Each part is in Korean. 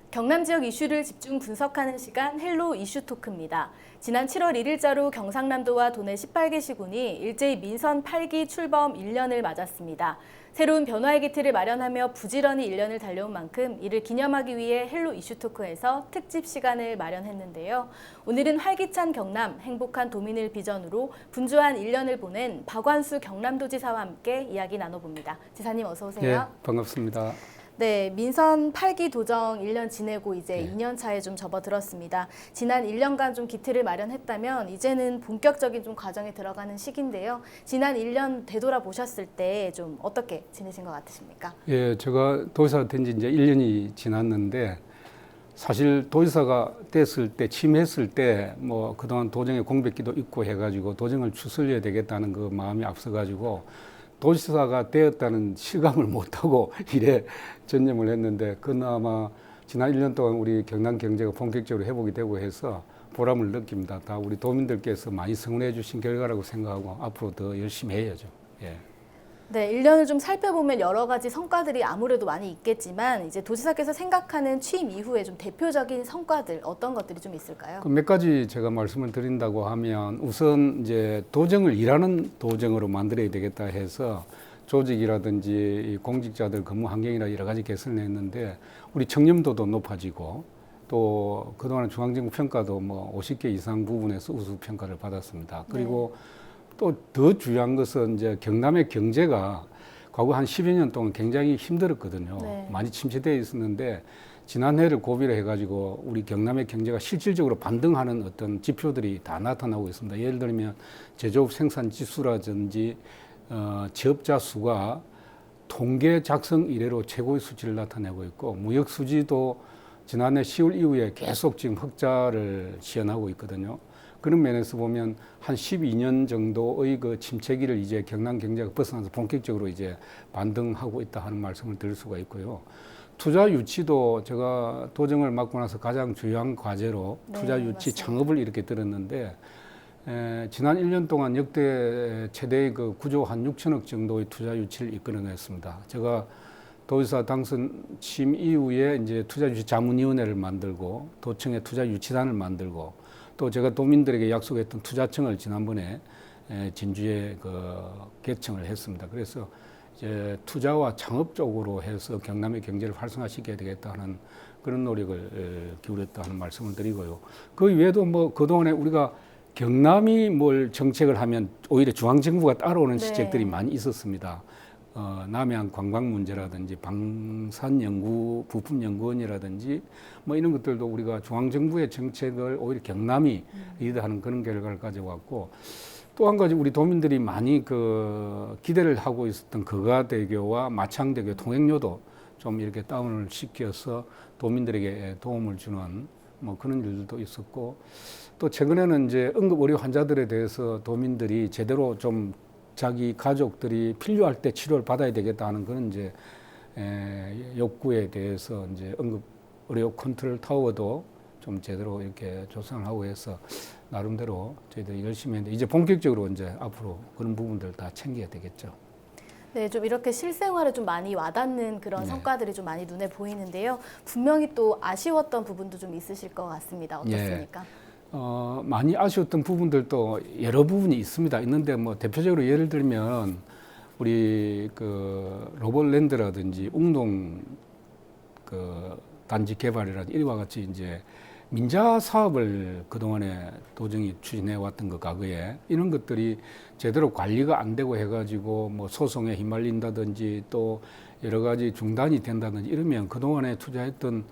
경남 지역 이슈를 집중 분석하는 시간 헬로 이슈 토크입니다. 지난 7월 1일자로 경상남도와 도내 18개 시군이 일제히 민선 8기 출범 1년을 맞았습니다. 새로운 변화의 기틀을 마련하며 부지런히 1년을 달려온 만큼 이를 기념하기 위해 헬로 이슈 토크에서 특집 시간을 마련했는데요. 오늘은 활기찬 경남, 행복한 도민을 비전으로 분주한 1년을 보낸 박완수 경남도지사와 함께 이야기 나눠봅니다. 지사님 어서 오세요. 예, 반갑습니다. 네, 민선 8기 도정 1년 지내고 이제 네. 2년 차에 좀 접어들었습니다. 지난 1년간 좀 기틀을 마련했다면 이제는 본격적인 좀 과정에 들어가는 시기인데요. 지난 1년 되돌아보셨을 때 좀 어떻게 지내신 것 같으십니까? 예, 제가 도지사 된 지 이제 1년이 지났는데 사실 도지사가 됐을 때, 취임했을 때 뭐 그동안 도정의 공백기도 있고 해가지고 도정을 추슬려야 되겠다는 그 마음이 앞서가지고 도지사가 되었다는 실감을 못하고 일에 전념을 했는데 그나마 지난 1년 동안 우리 경남 경제가 본격적으로 회복이 되고 해서 보람을 느낍니다. 다 우리 도민들께서 많이 성원해 주신 결과라고 생각하고 앞으로 더 열심히 해야죠. 예. 네, 1년을 좀 살펴보면 여러 가지 성과들이 아무래도 많이 있겠지만 이제 도지사께서 생각하는 취임 이후에 좀 대표적인 성과들 어떤 것들이 좀 있을까요? 몇 가지 제가 말씀을 드린다고 하면 우선 이제 도정을 일하는 도정으로 만들어야 되겠다 해서 조직이라든지 공직자들 근무 환경이나 여러 가지 개선을 했는데 우리 청렴도도 높아지고 또 그동안 중앙정부 평가도 뭐 50개 이상 부분에서 우수 평가를 받았습니다. 그리고 또 더 중요한 것은 이제 경남의 경제가 과거 한 10여 년 동안 굉장히 힘들었거든요. 네. 많이 침체되어 있었는데 지난해를 고비로 해가지고 우리 경남의 경제가 실질적으로 반등하는 어떤 지표들이 다 나타나고 있습니다. 예를 들면 제조업 생산 지수라든지 취업자 수가 통계 작성 이래로 최고의 수치를 나타내고 있고 무역 수지도 지난해 10월 이후에 계속 지금 흑자를 시현하고 있거든요. 그런 면에서 보면 한 12년 정도의 그 침체기를 이제 경남 경제가 벗어나서 본격적으로 이제 반등하고 있다 하는 말씀을 드릴 수가 있고요. 투자 유치도 제가 도정을 맡고 나서 가장 중요한 과제로 투자 유치 맞습니다. 창업을 이렇게 들었는데 지난 1년 동안 역대 최대의 그 9조 한 6천억 정도의 투자 유치를 이끌어냈습니다. 제가 도지사 당선 취임 이후에 이제 투자 유치 자문위원회를 만들고 도청에 투자 유치단을 만들고 또 제가 도민들에게 약속했던 투자청을 지난번에 진주에 개청을 했습니다. 그래서 이제 투자와 창업 쪽으로 해서 경남의 경제를 활성화시켜야 되겠다 하는 그런 노력을 기울였다 하는 말씀을 드리고요. 그 외에도 뭐 그동안에 우리가 경남이 뭘 정책을 하면 오히려 중앙정부가 따라오는 시책들이 많이 있었습니다. 남해안 관광 문제라든지 방산연구 부품연구원이라든지 뭐 이런 것들도 우리가 중앙정부의 정책을 오히려 경남이 리드하는 그런 결과를 가져왔고 또 한 가지 우리 도민들이 많이 기대를 하고 있었던 거가대교와 마창대교 통행료도 좀 이렇게 다운을 시켜서 도민들에게 도움을 주는 뭐 그런 일들도 있었고 또 최근에는 이제 응급의료 환자들에 대해서 도민들이 제대로 좀 자기 가족들이 필요할 때 치료를 받아야 되겠다 하는 그런 이제 욕구에 대해서 이제 응급 의료 컨트롤 타워도 좀 제대로 이렇게 조성을 하고 해서 나름대로 저희들이 열심히 했는데 이제 본격적으로 이제 앞으로 그런 부분들 다 챙겨야 되겠죠. 네, 좀 이렇게 실생활에 좀 많이 와닿는 그런 성과들이 좀 많이 눈에 보이는데요. 분명히 또 아쉬웠던 부분도 좀 있으실 것 같습니다. 어떻습니까? 많이 아쉬웠던 부분들도 여러 부분이 있습니다. 있는데 뭐 대표적으로 예를 들면 우리 로봇랜드라든지 웅동 단지 개발이라든지 이와 같이 이제 민자 사업을 그동안에 도정이 추진해 왔던 것 과거에 이런 것들이 제대로 관리가 안 되고 해가지고 뭐 소송에 휘말린다든지 또 여러 가지 중단이 된다든지 이러면 그동안에 투자했던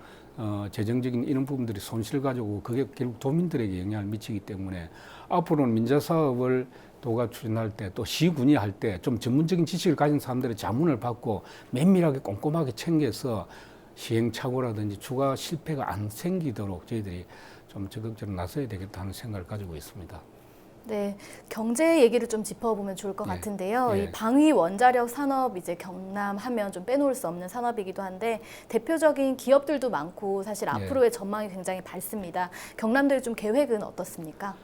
재정적인 이런 부분들이 손실 가지고 그게 결국 도민들에게 영향을 미치기 때문에 앞으로는 민자 사업을 도가 추진할 때 또 시군이 할 때 좀 전문적인 지식을 가진 사람들의 자문을 받고 면밀하게 꼼꼼하게 챙겨서 시행착오라든지 추가 실패가 안 생기도록 저희들이 좀 적극적으로 나서야 되겠다 하는 생각을 가지고 있습니다. 네, 경제 얘기를 좀 짚어보면 좋을 것 같은데요. 예. 이 방위 원자력 산업 이제 경남 하면 좀 빼놓을 수 없는 산업이기도 한데 대표적인 기업들도 많고 사실 앞으로의 전망이 굉장히 밝습니다. 경남도의 좀 계획은 어떻습니까?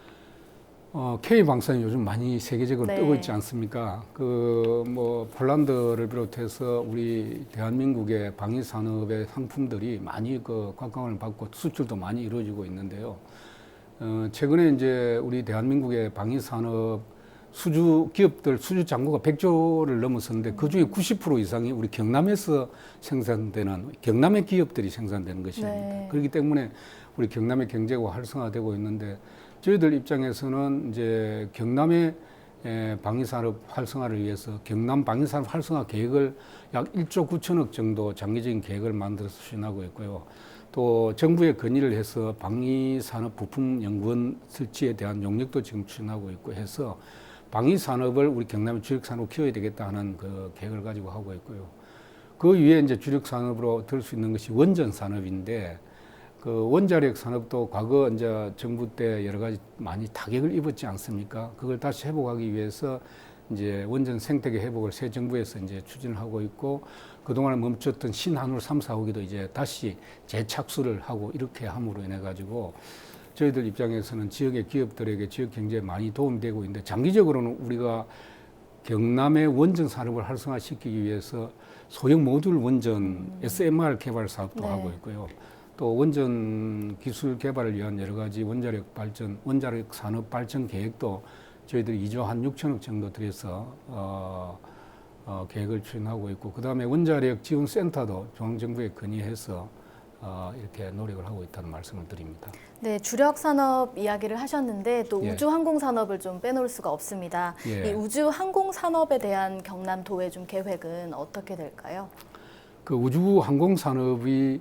K 방산이 요즘 많이 세계적으로 네. 뜨고 있지 않습니까? 뭐 폴란드를 비롯해서 우리 대한민국의 방위 산업의 상품들이 많이 곽광을 받고 수출도 많이 이루어지고 있는데요. 최근에 이제 우리 대한민국의 방위 산업 수주 기업들 수주 잔고가 100조를 넘었었는데 그 중에 90% 이상이 우리 경남에서 생산되는 경남의 기업들이 생산되는 것입니다. 네. 그렇기 때문에 우리 경남의 경제가 활성화되고 있는데 저희들 입장에서는 이제 경남의 방위산업 활성화를 위해서 경남 방위산업 활성화 계획을 약 1조 9천억 정도 장기적인 계획을 만들어서 추진하고 있고요. 또 정부에 건의를 해서 방위산업 부품연구원 설치에 대한 용역도 지금 추진하고 있고 해서 방위산업을 우리 경남의 주력산업으로 키워야 되겠다 하는 그 계획을 가지고 하고 있고요. 그 위에 이제 주력산업으로 들 수 있는 것이 원전산업인데 그 원자력 산업도 과거 이제 정부 때 여러 가지 많이 타격을 입었지 않습니까? 그걸 다시 회복하기 위해서 이제 원전 생태계 회복을 새 정부에서 이제 추진을 하고 있고 그동안 멈췄던 신한울 3, 4호기도 이제 다시 재착수를 하고 이렇게 함으로 인해 가지고 저희들 입장에서는 지역의 기업들에게 지역 경제에 많이 도움이 되고 있는데 장기적으로는 우리가 경남의 원전 산업을 활성화시키기 위해서 소형 모듈 원전 SMR 개발 사업도 네. 하고 있고요. 또 원전 기술 개발을 위한 여러 가지 원자력 발전, 원자력 산업 발전 계획도 저희들이 2조 한 6천억 정도 들여서 계획을 추진하고 있고, 그 다음에 원자력 지원 센터도 중앙정부에 건의해서 이렇게 노력을 하고 있다는 말씀을 드립니다. 네, 주력 산업 이야기를 하셨는데 또 예. 우주 항공 산업을 좀 빼놓을 수가 없습니다. 예. 이 우주 항공 산업에 대한 경남 도의 좀 계획은 어떻게 될까요? 그 우주 항공 산업이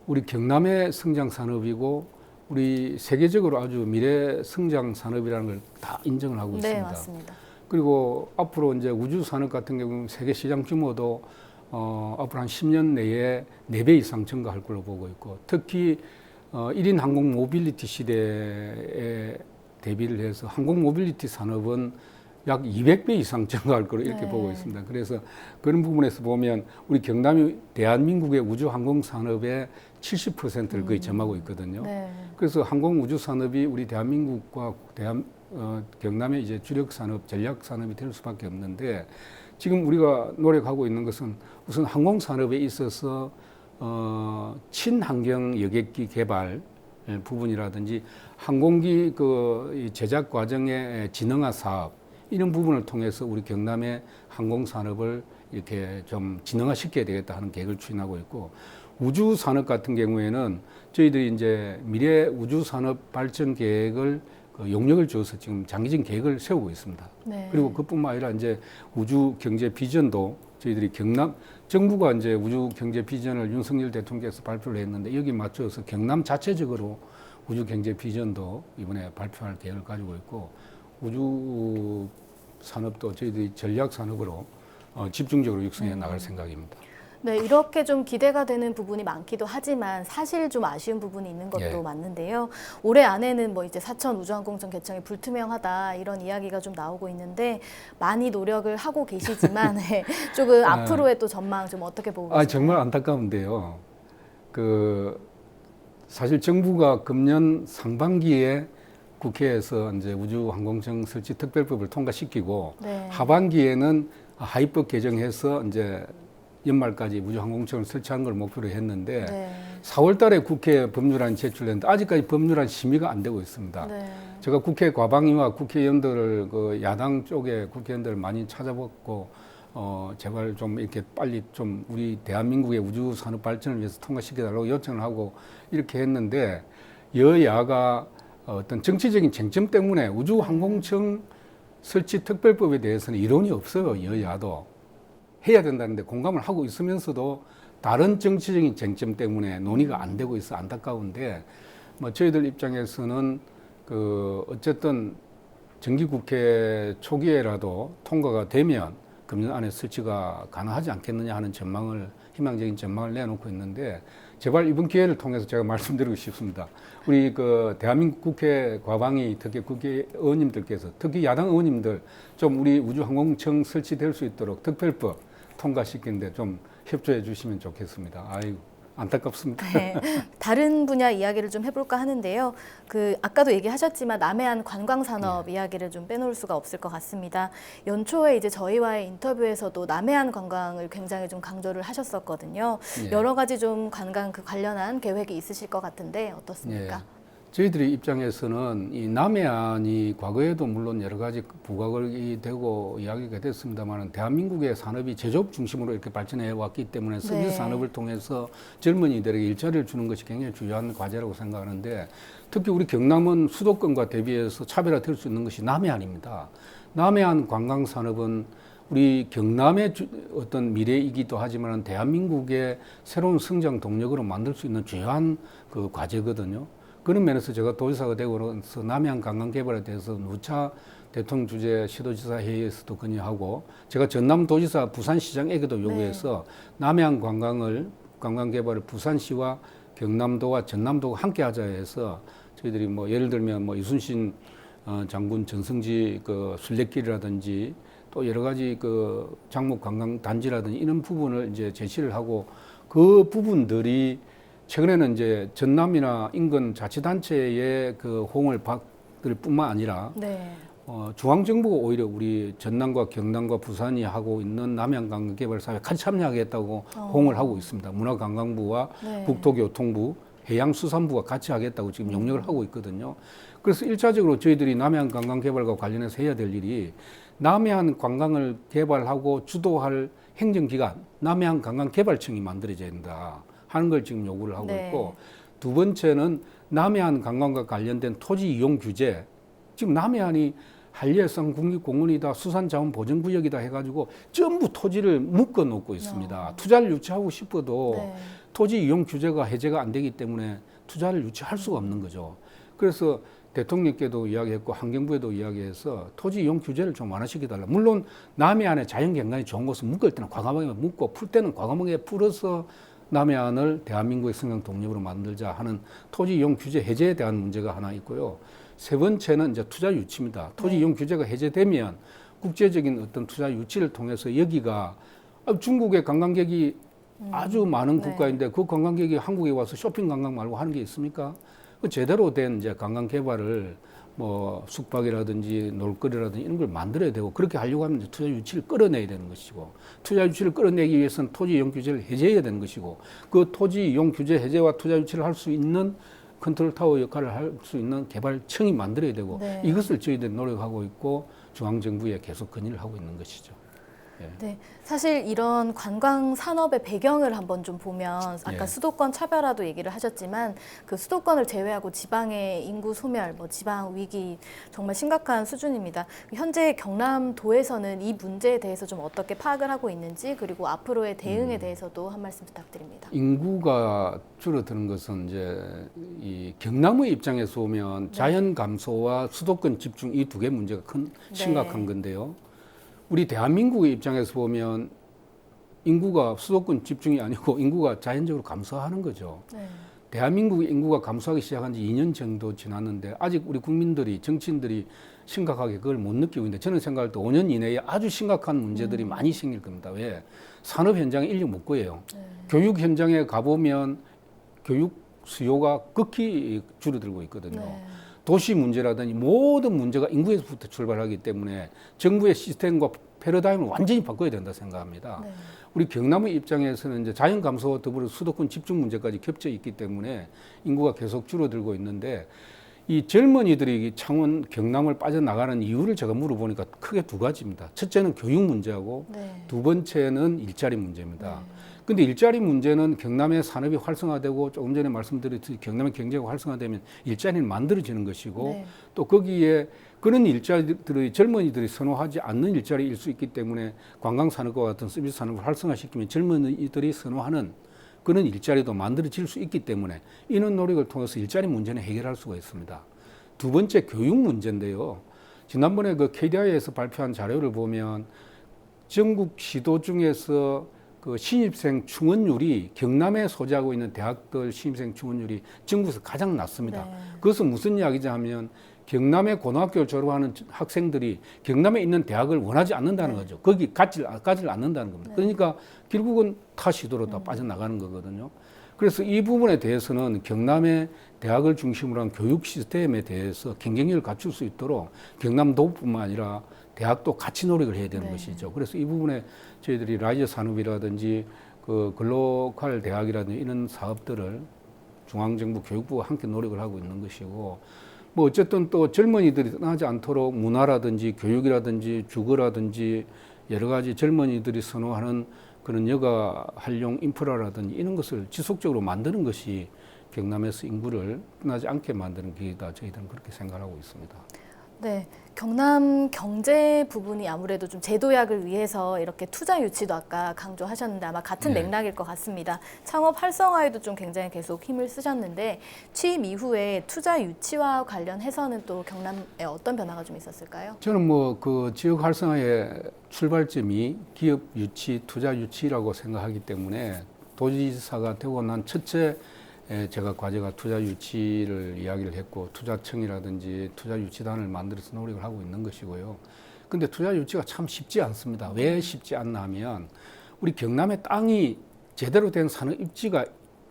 우리 경남의 성장 산업이고 우리 세계적으로 아주 미래 성장 산업이라는 걸 다 인정을 하고 있습니다. 네, 맞습니다. 그리고 앞으로 이제 우주 산업 같은 경우는 세계 시장 규모도 앞으로 한 10년 내에 4배 이상 증가할 걸로 보고 있고, 특히 1인 항공 모빌리티 시대에 대비를 해서 항공 모빌리티 산업은 약 200배 이상 증가할 거로 이렇게 네. 보고 있습니다. 그래서 그런 부분에서 보면 우리 경남이 대한민국의 우주 항공 산업의 70%를 거의 점하고 있거든요. 네. 그래서 항공 우주 산업이 우리 대한민국과 경남의 이제 주력 산업, 전략 산업이 될 수밖에 없는데, 지금 우리가 노력하고 있는 것은 우선 항공 산업에 있어서 친환경 여객기 개발 부분이라든지 항공기 이 제작 과정의 지능화 사업, 이런 부분을 통해서 우리 경남의 항공 산업을 이렇게 좀 진흥화 시켜야 되겠다 하는 계획을 추진하고 있고, 우주 산업 같은 경우에는 저희들이 이제 미래 우주 산업 발전 계획을 용역을 주어서 지금 장기적인 계획을 세우고 있습니다. 네. 그리고 그뿐만 아니라 이제 우주 경제 비전도 저희들이 정부가 이제 우주 경제 비전을 윤석열 대통령께서 발표를 했는데, 여기 맞춰서 경남 자체적으로 우주 경제 비전도 이번에 발표할 계획을 가지고 있고, 우주 산업도 저희들이 전략 산업으로 집중적으로 육성해 나갈 생각입니다. 네, 이렇게 좀 기대가 되는 부분이 많기도 하지만 사실 좀 아쉬운 부분이 있는 것도 예. 맞는데요. 올해 안에는 뭐 이제 사천 우주항공청 개청이 불투명하다 이런 이야기가 좀 나오고 있는데 많이 노력을 하고 계시지만 조금 앞으로의 또 전망 좀 어떻게 보고 계세요? 정말 안타까운데요. 사실 정부가 금년 상반기에 국회에서 이제 우주항공청 설치 특별법을 통과시키고, 네. 하반기에는 하위법 개정해서 이제 연말까지 우주항공청을 설치하는 걸 목표로 했는데, 네. 4월 달에 국회에 법률안이 제출됐는데 아직까지 법률안 심의가 안 되고 있습니다. 네. 제가 국회 과방위와 국회의원들을 야당 쪽에 국회의원들을 많이 찾아봤고, 제발 좀 이렇게 빨리 좀 우리 대한민국의 우주 산업 발전을 위해서 통과시켜달라고 요청을 하고 이렇게 했는데, 여야가 어떤 정치적인 쟁점 때문에 우주항공청 설치 특별법에 대해서는 이론이 없어요. 여야도 해야 된다는데 공감을 하고 있으면서도 다른 정치적인 쟁점 때문에 논의가 안 되고 있어 안타까운데, 뭐 저희들 입장에서는 어쨌든 정기국회 초기에라도 통과가 되면 금년 안에 설치가 가능하지 않겠느냐 하는 희망적인 전망을 내놓고 있는데, 제발 이번 기회를 통해서 제가 말씀드리고 싶습니다. 우리 대한민국 국회 과방위, 특히 국회의원님들께서, 특히 야당 의원님들 좀 우리 우주항공청 설치될 수 있도록 특별법 통과시키는데 좀 협조해 주시면 좋겠습니다. 아이고. 안타깝습니다. 네, 다른 분야 이야기를 좀 해볼까 하는데요. 아까도 얘기하셨지만 남해안 관광산업 이야기를 좀 빼놓을 수가 없을 것 같습니다. 연초에 이제 저희와의 인터뷰에서도 남해안 관광을 굉장히 좀 강조를 하셨었거든요. 예. 여러 가지 좀 관광 관련한 계획이 있으실 것 같은데 어떻습니까? 저희들의 입장에서는 이 남해안이 과거에도 물론 여러 가지 부각이 되고 이야기가 됐습니다만 대한민국의 산업이 제조업 중심으로 이렇게 발전해 왔기 때문에 서비스 산업을 통해서 젊은이들에게 일자리를 주는 것이 굉장히 중요한 과제라고 생각하는데 특히 우리 경남은 수도권과 대비해서 차별화될 수 있는 것이 남해안입니다. 남해안 관광산업은 우리 경남의 어떤 미래이기도 하지만 대한민국의 새로운 성장 동력으로 만들 수 있는 주요한 그 과제거든요. 그런 면에서 제가 도지사가 되고서 남해안 관광개발에 대해서 누차 대통령 주재 시도지사 회의에서도 건의하고 제가 전남도지사 부산시장에게도 요구해서 남해안 관광개발을 부산시와 경남도와 전남도가 함께 하자 해서 저희들이 뭐 예를 들면 뭐 이순신 장군 전성지 그 순례길이라든지 또 여러 가지 그 장목 관광 단지라든지 이런 부분을 이제 제시를 하고 그 부분들이 최근에는 이제 전남이나 인근 자치단체의 그 호응을 받을 뿐만 아니라 중앙정부가 오히려 우리 전남과 경남과 부산이 하고 있는 남해안 관광개발 사업에 같이 참여하겠다고 호응을 하고 있습니다. 문화관광부와 국토교통부, 해양수산부가 같이 하겠다고 지금 용역을 하고 있거든요. 그래서 일차적으로 저희들이 남해안 관광개발과 관련해서 해야 될 일이 남해안 관광을 개발하고 주도할 행정기관, 남해안 관광개발청이 만들어져야 된다 하는 걸 지금 요구를 하고 있고 두 번째는 남해안 관광과 관련된 토지 이용 규제, 지금 남해안이 한려해상 국립공원이다, 수산자원보전구역이다 해가지고 전부 토지를 묶어 놓고 있습니다. 투자를 유치하고 싶어도 토지 이용 규제가 해제가 안 되기 때문에 투자를 유치할 수가 없는 거죠. 그래서 대통령께도 이야기했고 환경부에도 이야기해서 토지 이용 규제를 좀 완화시켜달라. 물론 남해안에 자연경관이 좋은 곳은 묶을 때는 과감하게 묶고 풀 때는 과감하게 풀어서 남해안을 대한민국의 성장 동력으로 만들자 하는 토지 이용 규제 해제에 대한 문제가 하나 있고요. 세 번째는 이제 투자 유치입니다. 토지 이용 규제가 해제되면 국제적인 어떤 투자 유치를 통해서 여기가 중국의 관광객이 아주 많은 국가인데 그 관광객이 한국에 와서 쇼핑 관광 말고 하는 게 있습니까? 제대로 된 이제 관광 개발을 뭐 숙박이라든지 놀거리라든지 이런 걸 만들어야 되고 그렇게 하려고 하면 이제 투자 유치를 끌어내야 되는 것이고 투자 유치를 끌어내기 위해서는 토지 이용 규제를 해제해야 되는 것이고 그 토지 이용 규제 해제와 투자 유치를 할 수 있는 컨트롤 타워 역할을 할 수 있는 개발청이 만들어야 되고 이것을 저희들이 노력하고 있고 중앙정부에 계속 건의를 하고 있는 것이죠. 네, 사실 이런 관광 산업의 배경을 한번 좀 보면 아까 수도권 차별화도 얘기를 하셨지만 그 수도권을 제외하고 지방의 인구 소멸, 뭐 지방 위기 정말 심각한 수준입니다. 현재 경남도에서는 이 문제에 대해서 좀 어떻게 파악을 하고 있는지 그리고 앞으로의 대응에 대해서도 한 말씀 부탁드립니다. 인구가 줄어드는 것은 이제 이 경남의 입장에서 보면 자연 감소와 수도권 집중 이 두 개 문제가 심각한 건데요. 우리 대한민국의 입장에서 보면 인구가 수도권 집중이 아니고 인구가 자연적으로 감소하는 거죠. 대한민국의 인구가 감소하기 시작한 지 2년 정도 지났는데 아직 우리 국민들이 정치인들이 심각하게 그걸 못 느끼고 있는데 저는 생각할 때 5년 이내에 아주 심각한 문제들이 많이 생길 겁니다. 왜? 산업 현장에 인력 못 구해요. 교육 현장에 가보면 교육 수요가 극히 줄어들고 있거든요. 도시 문제라든지 모든 문제가 인구에서부터 출발하기 때문에 정부의 시스템과 패러다임을 완전히 바꿔야 된다 생각합니다. 우리 경남의 입장에서는 이제 자연 감소와 더불어 수도권 집중 문제까지 겹쳐 있기 때문에 인구가 계속 줄어들고 있는데 이 젊은이들이 창원 경남을 빠져나가는 이유를 제가 물어보니까 크게 두 가지입니다. 첫째는 교육 문제하고 두 번째는 일자리 문제입니다. 근데 일자리 문제는 경남의 산업이 활성화되고 조금 전에 말씀드렸듯이 경남의 경제가 활성화되면 일자리는 만들어지는 것이고 또 거기에 그런 일자리들의 젊은이들이 선호하지 않는 일자리일 수 있기 때문에 관광산업과 같은 서비스 산업을 활성화시키면 젊은이들이 선호하는 그런 일자리도 만들어질 수 있기 때문에 이런 노력을 통해서 일자리 문제는 해결할 수가 있습니다. 두 번째 교육 문제인데요. 지난번에 그 KDI에서 발표한 자료를 보면 전국 시도 중에서 그 신입생 충원율이 경남에 소재하고 있는 대학들 신입생 충원율이 전국에서 가장 낮습니다. 그것은 무슨 이야기냐 하면 경남의 고등학교를 졸업하는 학생들이 경남에 있는 대학을 원하지 않는다는 거죠. 거기 가지를 않는다는 겁니다. 그러니까 결국은 타 시도로 다 빠져나가는 거거든요. 그래서 이 부분에 대해서는 경남의 대학을 중심으로 한 교육 시스템에 대해서 경쟁력을 갖출 수 있도록 경남도뿐만 아니라 대학도 같이 노력을 해야 되는 것이죠. 그래서 이 부분에 저희들이 라이즈 산업이라든지 그 글로컬 대학이라든지 이런 사업들을 중앙정부 교육부가 함께 노력을 하고 있는 것이고, 뭐 어쨌든 또 젊은이들이 떠나지 않도록 문화라든지 교육이라든지 주거라든지 여러 가지 젊은이들이 선호하는 그런 여가 활용 인프라라든지 이런 것을 지속적으로 만드는 것이 경남에서 인구를 떠나지 않게 만드는 기회다. 저희들은 그렇게 생각하고 있습니다. 네, 경남 경제 부분이 아무래도 좀 제도약을 위해서 이렇게 투자 유치도 아까 강조하셨는데 아마 같은 네. 맥락일 것 같습니다. 창업 활성화에도 좀 굉장히 계속 힘을 쓰셨는데 취임 이후에 투자 유치와 관련해서는 또 경남에 어떤 변화가 좀 있었을까요? 저는 뭐 그 지역 활성화의 출발점이 기업 유치, 투자 유치라고 생각하기 때문에 도지사가 되고 난 첫째 제가 과제가 투자 유치를 이야기를 했고 투자청이라든지 투자 유치단을 만들어서 노력을 하고 있는 것이고요. 근데 투자 유치가 참 쉽지 않습니다. 왜 쉽지 않나 하면 우리 경남의 땅이 제대로 된 산업 입지가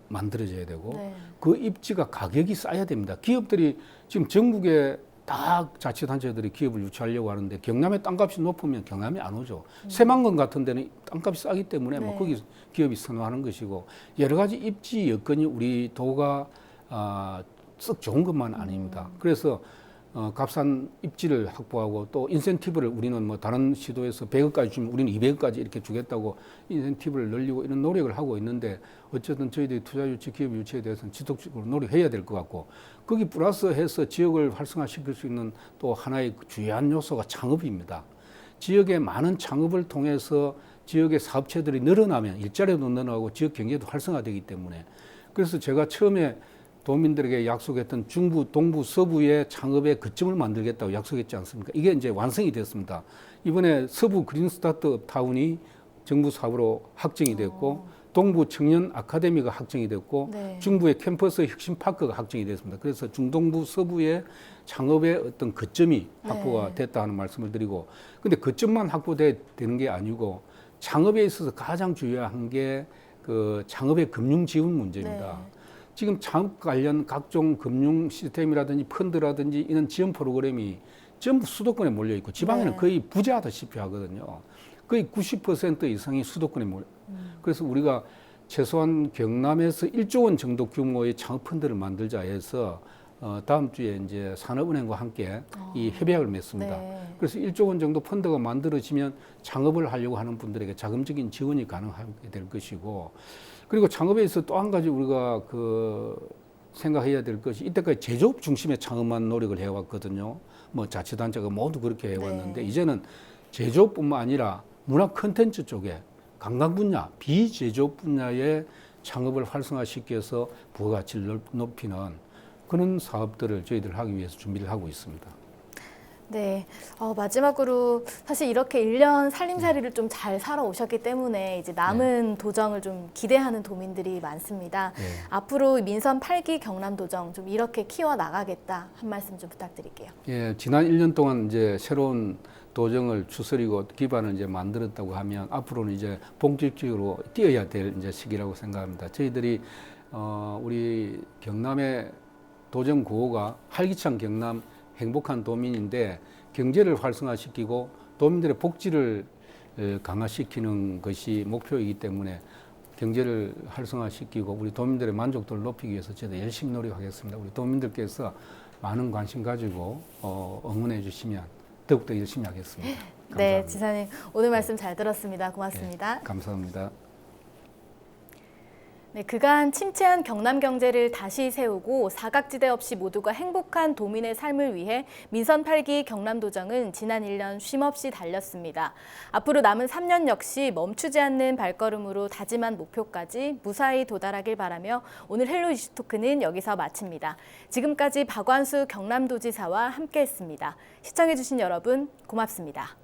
만들어져야 되고 네. 그 입지가 가격이 싸야 됩니다. 기업들이 지금 전국에 다 자치단체들이 기업을 유치하려고 하는데 경남의 땅값이 높으면 경남이 안 오죠. 새만금 같은 데는 땅값이 싸기 때문에 뭐 네. 거기 기업이 선호하는 것이고 여러 가지 입지 여건이 우리 도가 썩 좋은 것만 아닙니다. 그래서 값싼 입지를 확보하고 또 인센티브를 우리는 뭐 다른 시도에서 100억까지 주면 우리는 200억까지 이렇게 주겠다고 인센티브를 늘리고 이런 노력을 하고 있는데 어쨌든 저희들이 투자 유치, 기업 유치에 대해서는 지속적으로 노력해야 될 것 같고 거기 플러스해서 지역을 활성화시킬 수 있는 또 하나의 주요한 요소가 창업입니다. 지역의 많은 창업을 통해서 지역의 사업체들이 늘어나면 일자리도 늘어나고 지역 경제도 활성화되기 때문에 그래서 제가 처음에 도민들에게 약속했던 중부, 동부, 서부의 창업의 거점을 만들겠다고 약속했지 않습니까? 이게 이제 완성이 됐습니다. 이번에 서부 그린 스타트업 타운이 정부 사업으로 확정이 됐고 동부 청년 아카데미가 확정이 됐고 네. 중부의 캠퍼스 혁신파크가 확정이 됐습니다. 그래서 중동부 서부의 창업의 어떤 거점이 확보가 네. 됐다 하는 말씀을 드리고 근데 거점만 확보되는 게 아니고 창업에 있어서 가장 중요한 게 그 창업의 금융 지원 문제입니다. 네. 지금 창업 관련 각종 금융 시스템이라든지 펀드라든지 이런 지원 프로그램이 전부 수도권에 몰려 있고 지방에는 네. 거의 부재하다시피 하거든요. 거의 90% 이상이 수도권에 몰려. 그래서 우리가 최소한 경남에서 1조 원 정도 규모의 창업 펀드를 만들자 해서 다음 주에 이제 산업은행과 함께 이 협약을 맺습니다. 네. 그래서 1조 원 정도 펀드가 만들어지면 창업을 하려고 하는 분들에게 자금적인 지원이 가능하게 될 것이고 그리고 창업에 있어 또 한 가지 우리가 그 생각해야 될 것이 이때까지 제조업 중심의 창업만 노력을 해왔거든요. 뭐 자치단체가 모두 그렇게 해왔는데 네. 이제는 제조업뿐만 아니라 문화 콘텐츠 쪽에 관광 분야, 비제조업 분야의 창업을 활성화시켜서 부가가치를 높이는 그런 사업들을 저희들 하기 위해서 준비를 하고 있습니다. 네, 마지막으로 사실 이렇게 1년 살림살이를 좀 잘 살아오셨기 때문에 이제 남은 도정을 좀 기대하는 도민들이 많습니다. 네. 앞으로 민선 8기 경남도정 좀 이렇게 키워 나가겠다 한 말씀 좀 부탁드릴게요. 예, 지난 1년 동안 이제 새로운 도정을 추스리고 기반을 이제 만들었다고 하면 앞으로는 이제 본격적으로 뛰어야 될 이제 시기라고 생각합니다. 저희들이 우리 경남의 도정 구호가 활기찬 경남 행복한 도민인데 경제를 활성화시키고 도민들의 복지를 강화시키는 것이 목표이기 때문에 경제를 활성화시키고 우리 도민들의 만족도를 높이기 위해서 저희도 열심히 노력하겠습니다. 우리 도민들께서 많은 관심 가지고 응원해 주시면 더욱더 열심히 하겠습니다. 감사합니다. 네, 지사님 오늘 말씀 잘 들었습니다. 고맙습니다. 네, 감사합니다. 네, 그간 침체한 경남 경제를 다시 세우고 사각지대 없이 모두가 행복한 도민의 삶을 위해 민선 8기 경남도정은 지난 1년 쉼없이 달렸습니다. 앞으로 남은 3년 역시 멈추지 않는 발걸음으로 다짐한 목표까지 무사히 도달하길 바라며 오늘 헬로 이슈 토크는 여기서 마칩니다. 지금까지 박완수 경남도지사와 함께했습니다. 시청해주신 여러분 고맙습니다.